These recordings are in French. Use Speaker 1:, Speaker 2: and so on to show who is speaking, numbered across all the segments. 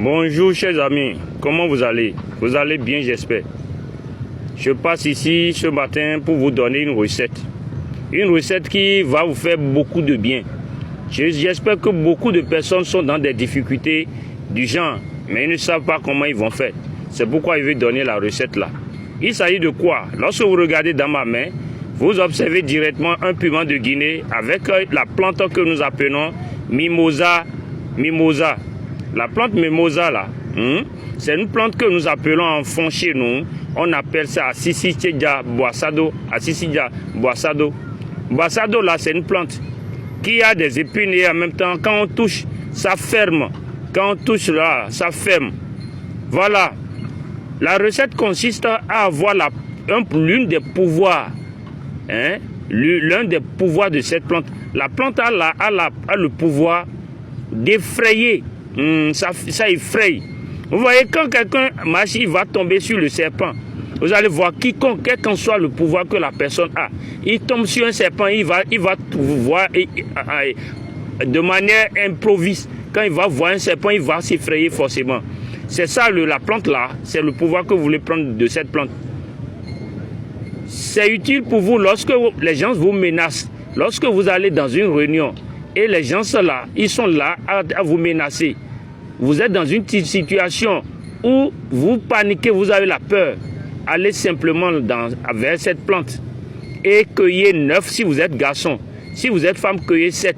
Speaker 1: Bonjour chers amis, comment vous allez? Vous allez bien, j'espère. Je passe ici ce matin pour vous donner une recette. Une recette qui va vous faire beaucoup de bien. J'espère que beaucoup de personnes sont dans des difficultés du genre, mais ils ne savent pas comment ils vont faire. C'est pourquoi je vais donner la recette là. Il s'agit de quoi? Lorsque vous regardez dans ma main, vous observez directement un piment de Guinée avec la plante que nous appelons mimosa. La plante mimosa là, c'est une plante que nous appelons en fond chez nous. On appelle ça Assisidia boissado. Boissado là, c'est une plante qui a des épines et en même temps, quand on touche, ça ferme. Quand on touche là, ça ferme. Voilà. La recette consiste à avoir l'une des pouvoirs. L'un des pouvoirs de cette plante. La plante a le pouvoir d'effrayer. Ça effraie. Vous voyez, quand quelqu'un marche, il va tomber sur le serpent. Vous allez voir, quiconque, quel qu'en soit le pouvoir que la personne a, il tombe sur un serpent, il va voir de manière improvise. Quand il va voir un serpent, il va s'effrayer forcément. C'est ça, la plante là, c'est le pouvoir que vous voulez prendre de cette plante. C'est utile pour vous lorsque les gens vous menacent, lorsque vous allez dans une réunion et les gens sont là, ils sont là à vous menacer. Vous êtes dans une situation où vous paniquez, vous avez la peur. Allez simplement vers cette plante et cueillez 9 si vous êtes garçon. Si vous êtes femme, cueillez 7.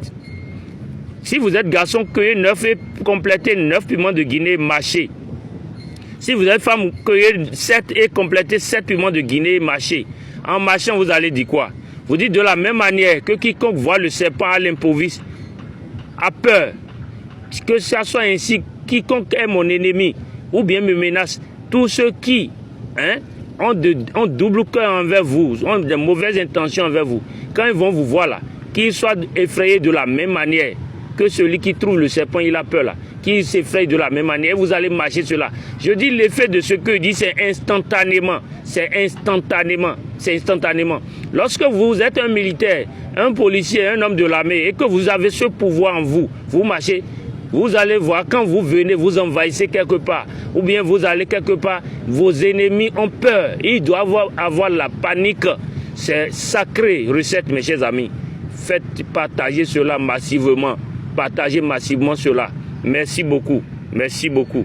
Speaker 1: Si vous êtes garçon, cueillez 9 et complétez 9 piments de Guinée mâchés. Si vous êtes femme, cueillez 7 et complétez 7 piments de Guinée mâchés. En mâchant, vous allez dire quoi? Vous dites de la même manière que quiconque voit le serpent à l'improviste a peur. Que ça soit ainsi, quiconque est mon ennemi ou bien me menace, tous ceux qui ont double cœur envers vous, ont de mauvaises intentions envers vous, quand ils vont vous voir là, qu'ils soient effrayés de la même manière que celui qui trouve le serpent, il a peur là, qui s'effraie de la même manière, vous allez marcher cela. Je dis l'effet de ce que je dis, c'est instantanément. Lorsque vous êtes un militaire, un policier, un homme de l'armée et que vous avez ce pouvoir en vous, vous marchez, vous allez voir, quand vous venez, vous envahissez quelque part, ou bien vous allez quelque part, vos ennemis ont peur, ils doivent avoir la panique. C'est sacré recette, mes chers amis. Faites partager cela massivement. Partagez massivement cela. Merci beaucoup. Merci beaucoup.